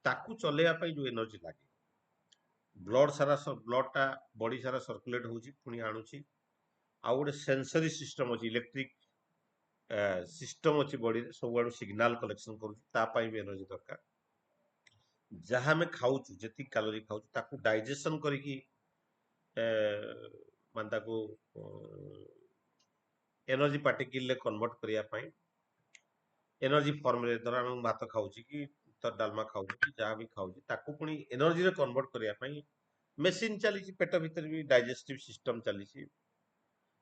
ତାକୁ ଚଲେଇବା ପାଇଁ ଯୋଉ ଏନର୍ଜି ଲାଗେ, ବ୍ଲଡଟା ବଡି ସାରା ସର୍କୁଲେଟ ହଉଛି, ପୁଣି ଆଣୁଛି। ଆଉ ଗୋଟେ ସେନ୍ସରି ସିଷ୍ଟମ ଅଛି, ଇଲେକ୍ଟ୍ରିକ ସିଷ୍ଟମ ଅଛି ବଡିରେ, ସବୁଆଡୁ ସିଗ୍ନାଲ କଲେକ୍ସନ କରୁଛି, ତା ପାଇଁ ବି ଏନର୍ଜି ଦରକାର। ଯାହା ଆମେ ଖାଉଛୁ, ଯେତିକି କ୍ୟାଲୋରି ଖାଉଛୁ, ତାକୁ ଡାଇଜେସନ କରିକି ମାନେ ତାକୁ ଏନର୍ଜି ପାର୍ଟିକିଲରେ କନଭର୍ଟ କରିବା ପାଇଁ, ଏନର୍ଜି ଫର୍ମରେ, ଧର ଆମେ ଭାତ ଖାଉଛି କି ଡାଲମା ଖାଉଛି କି ଯାହା ବି ଖାଉଛି, ତାକୁ ପୁଣି ଏନର୍ଜିରେ କନଭର୍ଟ କରିବା ପାଇଁ ମେସିନ ଚାଲିଛି। ପେଟ ଭିତରେ ବି ଡାଇଜେଷ୍ଟିଭ ସିଷ୍ଟମ ଚାଲିଛି,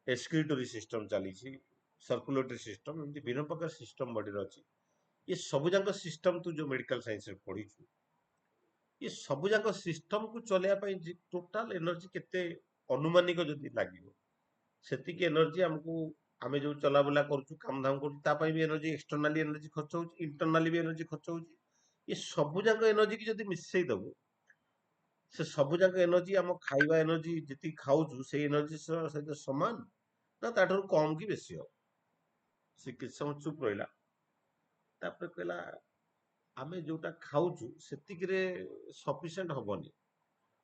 ଏକ୍ସକ୍ରିଟୋରୀ ସିଷ୍ଟମ ଚାଲିଛି, ସର୍କୁଲେଟରୀ ସିଷ୍ଟମ, ଏମିତି ବିଭିନ୍ନ ପ୍ରକାର ସିଷ୍ଟମ ବଡିରେ ଅଛି। ଏ ସବୁ ଯାକ ସିଷ୍ଟମ ତୁ ଯୋଉ ମେଡିକାଲ ସାଇନ୍ସରେ ପଢିଛୁ, ଏ ସବୁ ଯାକ ସିଷ୍ଟମକୁ ଚଲେଇବା ପାଇଁ ଟୋଟାଲ ଏନର୍ଜି କେତେ ଅନୁମାନିକ ଯଦି ଲାଗିବ, ସେତିକି ଏନର୍ଜି ଆମକୁ, ଆମେ ଯୋଉ ଚଲାବୁଲା କରୁଛୁ, କାମଧାମ କରୁଛୁ, ତା ପାଇଁ ବି ଏନର୍ଜି, ଏକ୍ସଟର୍ନାଲି ଏନର୍ଜି ଖର୍ଚ୍ଚ ହଉଛି, ଇଣ୍ଟରନାଲି ବି ଏନର୍ଜି ଖର୍ଚ୍ଚ ହଉଛି। ଏ ସବୁ ଯାକ ଏନର୍ଜି କି ଯଦି ମିଶେଇ ଦବୁ, ସେ ସବୁ ଯାକ ଏନର୍ଜି, ଆମ ଖାଇବା ଏନର୍ଜି ଯେତିକି ଖାଉଛୁ, ସେଇ ଏନର୍ଜି ସହିତ ସମାନ ନା ତାଠାରୁ କମ କି ବେଶୀ ହବ? ସେ କିଛି ସମୟ ଚୁପ ରହିଲା, ତାପରେ କହିଲା, ଆମେ ଯୋଉଟା ଖାଉଛୁ ସେତିକିରେ ସଫିସିଏଣ୍ଟ ହବନି।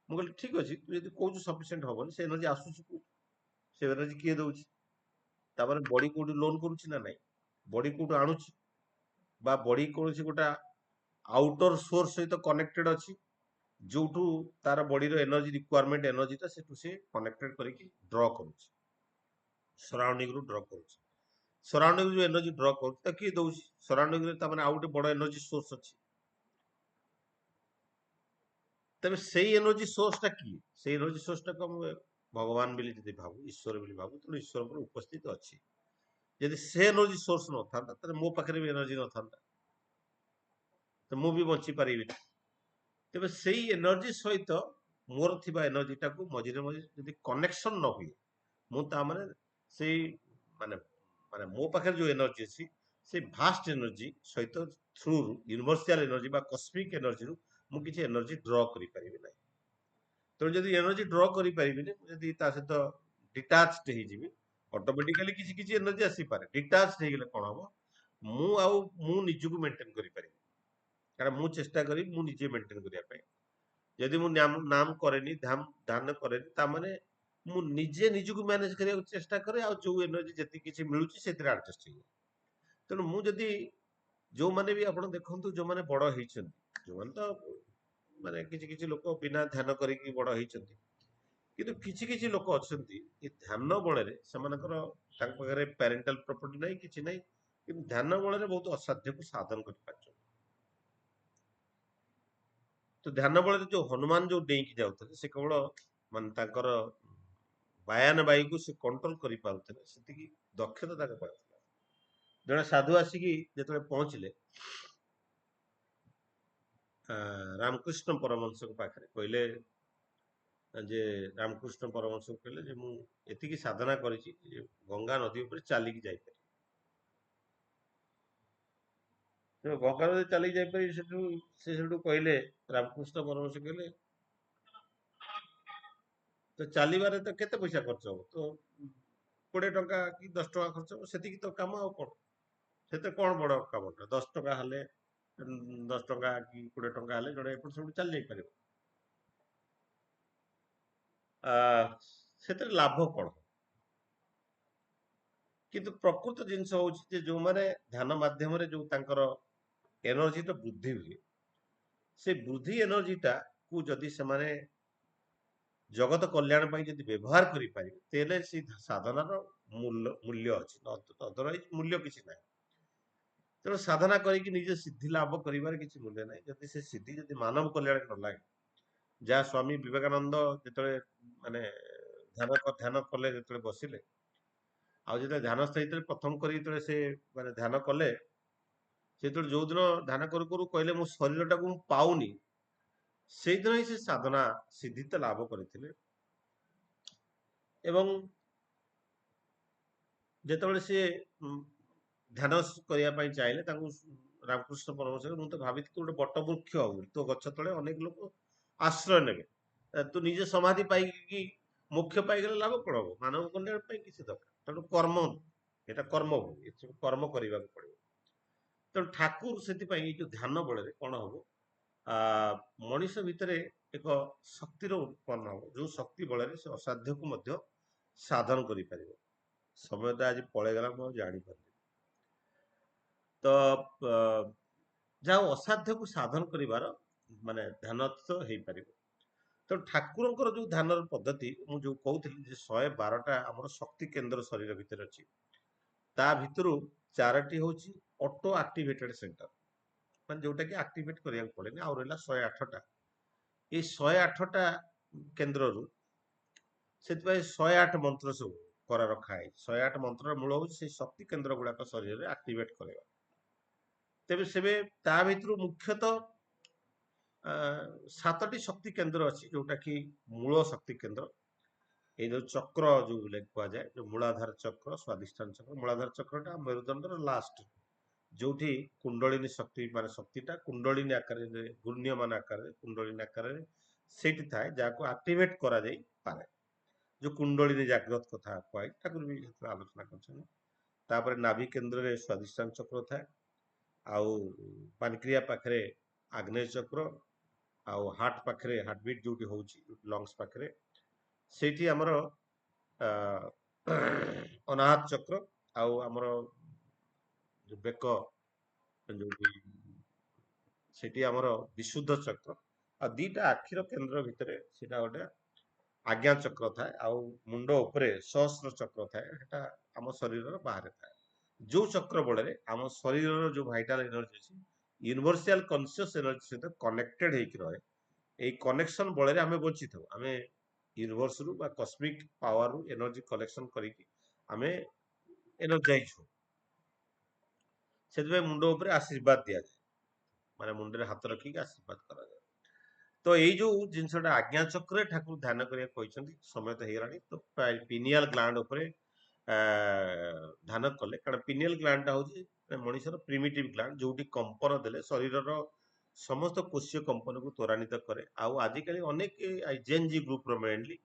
ମୁଁ କହିଲି, ଠିକ ଅଛି, ତୁ ଯଦି କହୁଛୁ ସଫିସିଏଣ୍ଟ ହବନି, ସେ ଏନର୍ଜି ଆସୁଛି କୋଉଠୁ? ସେ ଏନର୍ଜି କିଏ ଦଉଛି? ତାପରେ ବଡି କୋଉଠି ଲୋନ କରୁଛି ନା ନାଇଁ? ବଡି କୋଉଠୁ ଆଣୁଛି? ବା ବଡି କୌଣସି ଗୋଟେ ଆଉଟର ସୋର୍ସ ସହିତ କନେକ୍ଟେଡ ଅଛି, ଯୋଉଠୁ ତାର ବଡିର ଏନର୍ଜି ରିକ୍ୱାରମେଣ୍ଟ, ଏନର୍ଜିଟା ସେଠୁ ସେ କନେକ୍ଟେଡ କରିକି ଡ୍ର କରୁଛି, ସରାଉଣ୍ଡିଂରୁ ଡ୍ର କରୁଛି। ସରାଉଣ୍ଡିଂ ଯୋଉ ଏନର୍ଜି ଡ୍ର କରୁଛି, ତା କିଏ ଦଉଛି? ସରାଉଣ୍ଡିଂରେ ତା ମାନେ ଆଉ ଗୋଟେ ବଡ ଏନର୍ଜି ସୋର୍ସ ଅଛି। ତେବେ ସେଇ ଏନର୍ଜି ସୋର୍ସଟା କିଏ? ସେଇ ଏନର୍ଜି ସୋର୍ସଟାକୁ ଆମେ ଭଗବାନ ବୋଲି ଯଦି ଭାବୁ, ଈଶ୍ୱର ବୋଲି ଭାବୁ, ତେଣୁ ଈଶ୍ୱରଙ୍କର ଉପସ୍ଥିତ ଅଛି। ଯଦି ସେ ଏନର୍ଜି ସୋର୍ସ ନଥାନ୍ତା, ତାହେଲେ ମୋ ପାଖରେ ବି ଏନର୍ଜି ନଥାନ୍ତା, ତ ମୁଁ ବି ବଞ୍ଚି ପାରିବିନି। ତେବେ ସେଇ ଏନର୍ଜି ସହିତ ମୋର ଥିବା ଏନର୍ଜିଟାକୁ ମଝିରେ ମଝିରେ ଯଦି କନେକ୍ସନ ନ ହୁଏ, ମୁଁ ତା ମାନେ ସେଇ ମାନେ ମାନେ ମୋ ପାଖରେ ଯୋଉ ଏନର୍ଜି ଅଛି, ସେ ଭାଷ୍ଟ ଏନର୍ଜି ସହିତ ଥ୍ରୁରୁ ୟୁନିଭର୍ସାଲ ଏନର୍ଜି ବା କସ୍ମିକ ଏନର୍ଜିରୁ ମୁଁ କିଛି ଏନର୍ଜି ଡ୍ର କରିପାରିବି ନାହିଁ। ତେଣୁ ଯଦି ଏନର୍ଜି ଡ୍ର କରିପାରିବିନି, ଯଦି ତା ସହିତ ଡିଟାଚଡ ହେଇଯିବି, ଅଟୋମେଟିକାଲି କିଛି କିଛି ଏନର୍ଜି ଆସିପାରେ। ଡିଟାଚଡ ହେଇଗଲେ କଣ ହବ, ମୁଁ ନିଜକୁ ମେଣ୍ଟେନ କରିପାରିବି, କାରଣ ମୁଁ ଚେଷ୍ଟା କରିବି ମୁଁ ନିଜେ ମେଣ୍ଟେନ କରିବା ପାଇଁ। ଯଦି ମୁଁ ନାମ କରେନି, ଧ୍ୟାନ କରେନି, ତାମାନେ ମୁଁ ନିଜେ ନିଜକୁ ମ୍ୟାନେଜ କରିବାକୁ ଚେଷ୍ଟା କରେ, ଆଉ ଯୋଉ ଏନର୍ଜି ଯେତିକି କିଛି ମିଳୁଛି ସେଥିରେ ଆଡଜଷ୍ଟ ହେଇଯାଏ। ତେଣୁ ମୁଁ ଯଦି, ଯୋଉମାନେ ବି ଆପଣ ଦେଖନ୍ତୁ, ଯୋଉମାନେ ବଡ ହେଇଛନ୍ତି, ଯୋଉମାନେ ତ ମାନେ କିଛି କିଛି ଲୋକ ବିନା ଧ୍ୟାନ କରିକି ବଡ ହେଇଛନ୍ତି, କିନ୍ତୁ କିଛି କିଛି ଲୋକ ଅଛନ୍ତି ଏ ଧ୍ୟାନ ବଳରେ ସେମାନଙ୍କର ତାଙ୍କ ପାଖରେ ପ୍ୟାରେଣ୍ଟାଲ ପ୍ରପର୍ଟି ନାହିଁ, କିଛି ନାହିଁ, କିନ୍ତୁ ଧ୍ୟାନ ବଳରେ ବହୁତ ଅସାଧ୍ୟକୁ ସାଧନ କରିପାରୁଛନ୍ତି। ତ ଧ୍ୟାନ ବଳରେ ଯୋଉ ହନୁମାନ ଯୋଉ ଡେଇଁକି ଯାଉଥିଲେ ସେ କେବଳ ମାନେ ତାଙ୍କର ବାୟାନ ବାୟୁକୁ ସେ କଣ୍ଟ୍ରୋଲ କରିପାରୁଥିଲେ, ସେତିକି ଦକ୍ଷତା ତାଙ୍କ ପାଖରେ ଥିଲା। ଜଣେ ସାଧୁ ଆସିକି ଯେତେବେଳେ ପହଞ୍ଚିଲେ ରାମକୃଷ୍ଣ ପରମହଂସଙ୍କ ପାଖରେ, କହିଲେ ଯେ ରାମକୃଷ୍ଣ ପରମହଂସଙ୍କୁ କହିଲେ ଯେ ମୁଁ ଏତିକି ସାଧନା କରିଛି ଯେ ଗଙ୍ଗା ନଦୀ ଉପରେ ଚାଲିକି ଯାଇପାରିବି। ତେଣୁ ଗଙ୍ଗା ନଦୀ ଚାଲିକି ଯାଇପାରିବି, ସେଠୁ କହିଲେ, ରାମକୃଷ୍ଣ ପରମହଂସ କହିଲେ ତ ଚାଲିବାରେ ତ କେତେ ପଇସା ଖର୍ଚ୍ଚ ହବ, ତ 20 ଟଙ୍କା କି 10 ଟଙ୍କା ଖର୍ଚ୍ଚ ହବ, ସେତିକି ତ କାମ, ଆଉ କଣ ସେଥିରେ କଣ ବଡ କାମଟା? 10 ଟଙ୍କା ହେଲେ 10 ଟଙ୍କା କି 20 ଟଙ୍କା ହେଲେ ଜଣେ ଏପଟ ସେପଟ ଚାଲି ଯାଇପାରିବ। ଆ ସେଥିରେ ଲାଭ କଣ? କିନ୍ତୁ ପ୍ରକୃତ ଜିନିଷ ହଉଛି ଯେ ଯୋଉମାନେ ଧ୍ୟାନ ମାଧ୍ୟମରେ ଯୋଉ ତାଙ୍କର ଏନର୍ଜିଟା ବୃଦ୍ଧି ହୁଏ, ସେ ବୃଦ୍ଧି ଏନର୍ଜିଟା କୁ ଯଦି ସେମାନେ ଜଗତ କଲ୍ୟାଣ ପାଇଁ ଯଦି ବ୍ୟବହାର କରିପାରିବେ, ତାହେଲେ ସେ ସାଧନାର ମୂଲ୍ୟ ଅଛି, ଅଦରୱାଇଜ ମୂଲ୍ୟ କିଛି ନାହିଁ। ତେଣୁ ସାଧନା କରିକି ନିଜେ ସିଦ୍ଧି ଲାଭ କରିବାରେ କିଛି ମୂଲ୍ୟ ନାହିଁ ଯଦି ସେ ସିଦ୍ଧି ଯଦି ମାନବ କଲ୍ୟାଣ ନ ଲାଗେ। ଯାହା ସ୍ୱାମୀ ବିବେକାନନ୍ଦ ଯେତେବେଳେ ମାନେ ଧ୍ୟାନ କଲେ, ଯେତେବେଳେ ବସିଲେ, ଆଉ ଯେତେବେଳେ ଧ୍ୟାନ ସ୍ଥାୟୀରେ ପ୍ରଥମ କରି ଯେତେବେଳେ ସେ ମାନେ ଧ୍ୟାନ କଲେ, ସେତେବେଳେ ଯୋଉଦିନ ଧ୍ୟାନ କରୁ କରୁ କହିଲେ ମୋ ଶରୀରଟାକୁ ମୁଁ ପାଉନି, ସେଇଦିନ ହିଁ ସେ ସାଧନା ସିଦ୍ଧିତ ଲାଭ କରିଥିଲେ। ଏବଂ ଯେତେବେଳେ ସିଏ ଧ୍ୟାନ କରିବା ପାଇଁ ଚାହିଁଲେ, ତାଙ୍କୁ ରାମକୃଷ୍ଣ ପରମହଂସ, ମୁଁ ତ ଭାବିଥିଲି ତୁ ଗୋଟେ ବଟ ବୃକ୍ଷ ହବୁ, ତୋ ଗଛ ତଳେ ଅନେକ ଲୋକ ଆଶ୍ରୟ ନେବେ, ତୁ ନିଜେ ସମାଧି ପାଇକି ମୋକ୍ଷ ପାଇଗଲେ ଲାଭ କଣ ହବ? ମାନବ କଲ୍ୟାଣ ପାଇଁ କିଛି ଦରକାର। ତେଣୁ କର୍ମ, ଏଟା କର୍ମ ଭୂମି, ଏସବୁ କର୍ମ କରିବାକୁ ପଡିବ। ତେଣୁ ଠାକୁର ସେଥିପାଇଁ ଏଇ ଯୋଉ ଧ୍ୟାନ ବଳରେ କଣ ହବ, ଆ ମଣିଷ ଭିତରେ ଏକ ଶକ୍ତିର ଉତ୍ପନ୍ନ ହବ, ଯୋଉ ଶକ୍ତି ବଳରେ ସେ ଅସାଧ୍ୟକୁ ମଧ୍ୟ ସାଧନ କରିପାରିବ। ସମୟଟା ଆଜି ପଳେଇଗଲା, ମୁଁ ଆଉ ଜାଣିପାରିଲି। ତ ଯାହା ଅସାଧ୍ୟକୁ ସାଧନ କରିବାର ମାନେ ଧ୍ୟାନ ତ ହେଇପାରିବ। ତ ଠାକୁରଙ୍କର ଯୋଉ ଧ୍ୟାନର ପଦ୍ଧତି ମୁଁ ଯୋଉ କହୁଥିଲି ଯେ 112ଟା ଆମର ଶକ୍ତି କେନ୍ଦ୍ର ଶରୀର ଭିତରେ ଅଛି, ତା ଭିତରୁ 4ଟି ହଉଛି ଅଟୋ ଆକ୍ଟିଭେଟେଡ ସେଣ୍ଟର, ମାନେ ଯୋଉଟା କି ଆକ୍ଟିଭେଟ କରିବାକୁ ପଡେନି, ଆଉ ରହିଲା 108ଟା। ଏଇ 108ଟା କେନ୍ଦ୍ରରୁ ସେଥିପାଇଁ 108 ମନ୍ତ୍ର ସବୁ କରା ରଖା ହେଇଛି। 108 ମନ୍ତ୍ରର ମୂଳ ହଉଛି ସେଇ ଶକ୍ତି କେନ୍ଦ୍ର ଗୁଡାକ ଶରୀରରେ ଆକ୍ଟିଭେଟ କରିବା। ତେବେ ସେବେ ତା ଭିତରୁ ମୁଖ୍ୟତଃ 7ଟି ଶକ୍ତି କେନ୍ଦ୍ର ଅଛି, ଯୋଉଟା କି ମୂଳ ଶକ୍ତି କେନ୍ଦ୍ର। ଏଇ ଯୋଉ ଚକ୍ର ଯୋଉ କୁହାଯାଏ, ଯୋଉ ମୂଳାଧାର ଚକ୍ର, ସ୍ୱାଧିଷ୍ଠାନ ଚକ୍ର। ମୂଳାଧାର ଚକ୍ରଟା ମେରୁଦଣ୍ଡର ଲାଷ୍ଟ, ଯୋଉଠି କୁଣ୍ଡଳିନୀ ଶକ୍ତି, ମାନେ ଶକ୍ତିଟା କୁଣ୍ଡଳିନୀ ଆକାରରେ, ଘୂର୍ଣ୍ଣ୍ୟମାନ ଆକାରରେ, କୁଣ୍ଡଳିନୀ ଆକାରରେ ସେଇଠି ଥାଏ, ଯାହାକୁ ଆକ୍ଟିଭେଟ କରାଯାଇ ପାରେ। ଯୋଉ କୁଣ୍ଡଳିନୀ ଜାଗ୍ରତ କଥା କୁହାଯାଏ, ଠାକୁର ବି ଆଲୋଚନା କରିଛନ୍ତି। ତାପରେ ନାଭି କେନ୍ଦ୍ରରେ ସ୍ୱାଧିଷ୍ଠାନ ଚକ୍ର ଥାଏ, ଆଉ ପାନକ୍ରିଆ ପାଖରେ ଆଗ୍ନେୟ ଚକ୍ର, ଆଉ ହାର୍ଟ ପାଖରେ, ହାର୍ଟବିଟ୍ ଯୋଉଠି ହଉଛି ଲଙ୍ଗସ ପାଖରେ, ସେଇଠି ଆମର ଅନାହତ ଚକ୍ର, ଆଉ ଆମର ଯୋଉ ବେକ ଯୋଉଠି, ସେଠି ଆମର ବିଶୁଦ୍ଧ ଚକ୍ର, ଆଉ 2ଟା ଆଖିର କେନ୍ଦ୍ର ଭିତରେ ସେଟା ଗୋଟେ ଆଜ୍ଞା ଚକ୍ର ଥାଏ, ଆଉ ମୁଣ୍ଡ ଉପରେ ସହସ୍ର ଚକ୍ର ଥାଏ, ସେଟା ଆମ ଶରୀରର ବାହାରେ ଥାଏ। ଯୋଉ ଚକ୍ର ବଳରେ ଆମ ଶରୀରର ଯୋଉ ଭାଇଟାଲ ଏନର୍ଜି ଅଛି, ୟୁନିଭର୍ସାଲ କନସିୟସ ଏନର୍ଜି ସହିତ କନେକ୍ଟେଡ ହେଇକି ରହେ। ଏଇ କନେକ୍ସନ ବଳରେ ଆମେ ବଞ୍ଚିଥାଉ। ଆମେ ୟୁନିଭର୍ସରୁ ବା କସ୍ମିକ ପାୱାରରୁ ଏନର୍ଜି କଲେକ୍ସନ କରିକି ଆମେ ଏନର୍ଜାଇଜ ହଉ। ସେଥିପାଇଁ ମୁଣ୍ଡ ଉପରେ ଆଶୀର୍ବାଦ ଦିଆଯାଏ, ମାନେ ମୁଣ୍ଡରେ ହାତ ରଖିକି ଆଶୀର୍ବାଦ କରାଯାଏ। ତ ଏଇ ଯୋଉ ଜିନିଷଟା ଆଜ୍ଞା ଚକ୍ରରେ ଠାକୁର ଧ୍ୟାନ କରିବାକୁ କହିଛନ୍ତି। ସମୟ ତ ହେଇଗଲାଣି, ତ ପିନିଆଲ ଗ୍ଲାଣ୍ଡ ଉପରେ ଧ୍ୟାନ କଲେ, କାରଣ ପିନିଆଲ ଗ୍ଲାଣ୍ଡଟା ହଉଛି ମଣିଷର ପ୍ରିମିଟିଭ ଗ୍ଲାଣ୍ଡ, ଯୋଉଠି କମ୍ପନ ଦେଲେ ଶରୀରର ସମସ୍ତ କୋଷୀୟ କମ୍ପନକୁ ତ୍ୱରାନ୍ୱିତ କରେ। ଆଉ ଆଜିକାଲି ଅନେକ ଜେଏନଜି ଗ୍ରୁପର ମେନଲି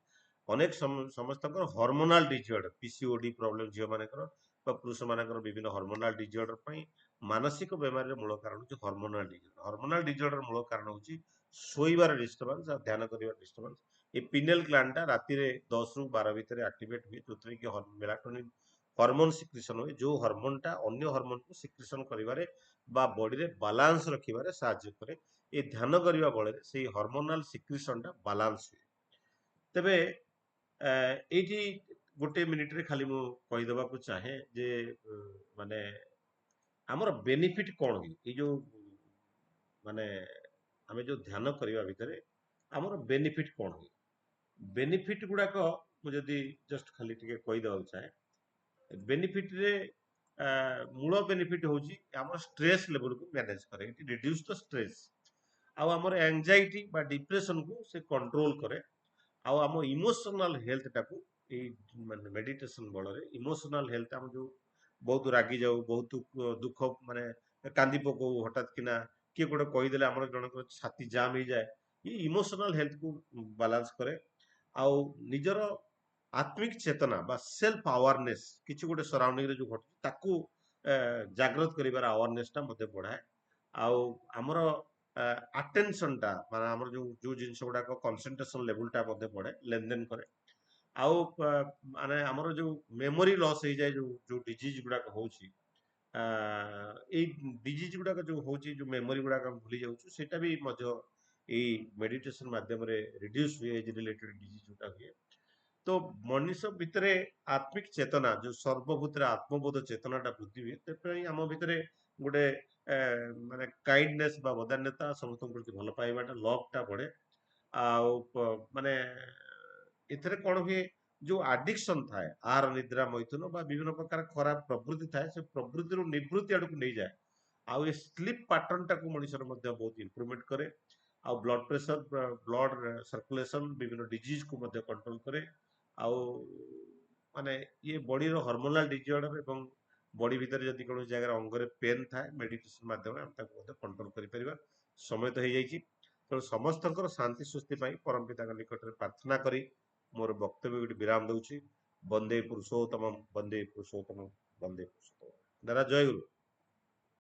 ଅନେକ ସମସ୍ତଙ୍କର ହରମୋନାଲ ଡିଜଅର୍ଡର, ପିସିଓଡି ପ୍ରୋବ୍ଲେମ ଝିଅ ମାନଙ୍କର ବା ପୁରୁଷ ମାନଙ୍କର ବିଭିନ୍ନ ହରମୋନାଲ ଡିଜଅର୍ଡର ପାଇଁ ମାନସିକ ବେମାରୀର ମୂଳ କାରଣ ହଉଛି ହରମୋନାଲ ଡିଜଅର୍ଡର। ହରମୋନାଲ ଡିଜଅର୍ଡର ମୂଳ କାରଣ ହଉଛି ଶୋଇବାର ଡିଷ୍ଟର୍ବାନ୍ସ ଆଉ ଧ୍ୟାନ କରିବାର ଡିଷ୍ଟର୍ବାନ୍ସ। এই ପିନିଆଲ ଗ୍ଲାଣ୍ଡଟା ରାତିରେ 10ରୁ 12 ଭିତରେ ଆକ୍ଟିଭେଟ ହୁଏ, ଯୋଉଥିରେ କି ମେଲାଟୋନିନ ହରମୋନ ସିକ୍ରିସନ ହୁଏ, ଯୋଉ ହରମୋନଟା ଅନ୍ୟ ହରମୋନକୁ ସିକ୍ରିସନ କରିବାରେ ବା ବଡିରେ ବାଲାନ୍ସ ରଖିବାରେ ସାହାଯ୍ୟ କରେ। ଏ ଧ୍ୟାନ କରିବା ବଳରେ ସେଇ ହରମୋନାଲ ସିକ୍ରିସନଟା ବାଲାନ୍ସ ହୁଏ। ତେବେ ଏଇଠି ଗୋଟେ ମିନିଟରେ ଖାଲି ମୁଁ କହିଦେବାକୁ ଚାହେଁ ଯେ ମାନେ ଆମର ବେନିଫିଟ କଣ ହୁଏ ଏଇ ଯୋଉ ମାନେ ଆମେ ଯୋଉ ଧ୍ୟାନ କରିବା ଭିତରେ ଆମର ବେନିଫିଟ କଣ ହୁଏ? ବେନିଫିଟ ଗୁଡାକ ମୁଁ ଯଦି ଜଷ୍ଟ ଖାଲି ଟିକେ କହିଦେବାକୁ ଚାହେଁ ବେନିଫିଟରେ ମୂଳ ବେନିଫିଟ ହଉଛି ଆମର ଷ୍ଟ୍ରେସ୍ ଲେଭେଲକୁ ମ୍ୟାନେଜ କରେ ଇଟ ରିଡ୍ୟୁସ ଦ ଷ୍ଟ୍ରେସ୍ ଆଉ ଆମର ଆଂଜାଇଟି ବା ଡିପ୍ରେସନକୁ ସେ କଣ୍ଟ୍ରୋଲ କରେ ଆଉ ଆମ ଇମୋସନାଲ ହେଲ୍ଥଟାକୁ ଏଇ ମାନେ ମେଡିଟେସନ ବଳରେ ଇମୋସନାଲ ହେଲ୍ଥ ଆମ ଯୋଉ ବହୁତ ରାଗି ଯାଉ ବହୁତ ଦୁଃଖ ମାନେ କାନ୍ଦି ପକଉ ହଠାତ୍ କିନା କିଏ ଗୋଟେ କହିଦେଲେ ଆମର ଜଣଙ୍କର ଛାତି ଜାମ୍ ହେଇଯାଏ ଏଇ ଇମୋସନାଲ ହେଲ୍ଥକୁ ବାଲାନ୍ସ କରେ ଆଉ ନିଜର ଆତ୍ମିକ ଚେତନା ବା ସେଲ୍ଫ ଆୱାରନେସ କିଛି ଗୋଟେ ସରାଉଣ୍ଡିଂରେ ଯୋଉ ଘଟୁଛି ତାକୁ ଜାଗ୍ରତ କରିବାର ଆୱାରନେସ ଟା ମଧ୍ୟ ବଢାଏ ଆଉ ଆମର ଆଟେନସନ ଟା ମାନେ ଆମର ଯୋଉ ଜିନିଷ ଗୁଡାକ କନସେନ୍ଟ୍ରେସନ ଲେଭେଲ ଟା ମଧ୍ୟ ବଢେ ଲେନଦେନ କରେ ଆଉ ମାନେ ଆମର ଯୋଉ ମେମୋରି ଲସ୍ ହେଇଯାଏ ଯୋଉ ଯୋଉ ଡିଜିଜ ଗୁଡାକ ହଉଛି ଆ, ଏଇ ଡିଜିଜ ଗୁଡାକ ଯୋଉ ହଉଛି ଯୋଉ ମେମୋରି ଗୁଡାକ ଆମେ ଭୁଲି ଯାଉଛୁ ସେଇଟା ବି ମଧ୍ୟ ଏଇ ମେଡିଟେସନ ମାଧ୍ୟମରେ ରିଡ୍ୟୁସ ହୁଏ ଏଜ ରିଲେଟେଡ ଡିଜିଜ ଯୋଉଟା ହୁଏ ତ ମଣିଷ ଭିତରେ ଆତ୍ମିକ ଚେତନା ଯୋଉ ସର୍ବଭୂତରେ ଆତ୍ମବୋଧ ଚେତନାଟା ବୃଦ୍ଧି ହୁଏ ସେଥିପାଇଁ ଆମ ଭିତରେ ଗୋଟେ ଏ, ମାନେ କାଇଣ୍ଡନେସ୍ ବା ବଦାନ୍ୟତା ସମସ୍ତଙ୍କ ପ୍ରତି ଭଲ ପାଇବାଟା ଲଭ୍ ଟା ବଢେ ଆଉ ମାନେ ଏଥିରେ କଣ ହୁଏ ଯୋଉ ଆଡିକ୍ସନ ଥାଏ ଆହାର ନିଦ୍ରା ମୈଥୁନ ବା ବିଭିନ୍ନ ପ୍ରକାର ଖରାପ ପ୍ରବୃତ୍ତି ଥାଏ ସେ ପ୍ରବୃତ୍ତିରୁ ନିବୃତ୍ତି ଆଡକୁ ନେଇଯାଏ ଆଉ ଏ ସ୍ଲିପ ପାଟର୍ନ ଟାକୁ ମଣିଷର ମଧ୍ୟ ବହୁତ ଇମ୍ପ୍ରୁଭମେଣ୍ଟ କରେ ଆଉ ବ୍ଲଡ ପ୍ରେସର ବ୍ଲଡ ସର୍କୁଲେସନ ବିଭିନ୍ନ ଡିଜିଜ କୁ ମଧ୍ୟ କଣ୍ଟ୍ରୋଲ କରେ ଆଉ ମାନେ ଇଏ ବଡିର ହରମୋନାଲ ଡିଜଅର୍ଡର ଏବଂ ବଡି ଭିତରେ ଯଦି କୌଣସି ଜାଗାରେ ଅଙ୍ଗରେ ପେନ୍ ଥାଏ ମେଡିଟେସନ ମାଧ୍ୟମରେ ଆମେ ତାକୁ ମଧ୍ୟ କଣ୍ଟ୍ରୋଲ କରିପାରିବା ସମୟ ତ ହେଇଯାଇଛି ତେଣୁ ସମସ୍ତଙ୍କର ଶାନ୍ତି ସୁସ୍ଥି ପାଇଁ ପରମ ପିତାଙ୍କ ନିକଟରେ ପ୍ରାର୍ଥନା କରି ମୋର ବକ୍ତବ୍ୟ ଗୋଟେ ବିରାମ ଦଉଛି ବନ୍ଦେ ପୁରୁଷୋତ୍ତମ ବନ୍ଦେ ପୁରୁଷୋତ୍ତମ ବନ୍ଦେ ପୁରୁଷୋତ୍ତମ ଦାଦା ଜୟ ଗୁରୁ।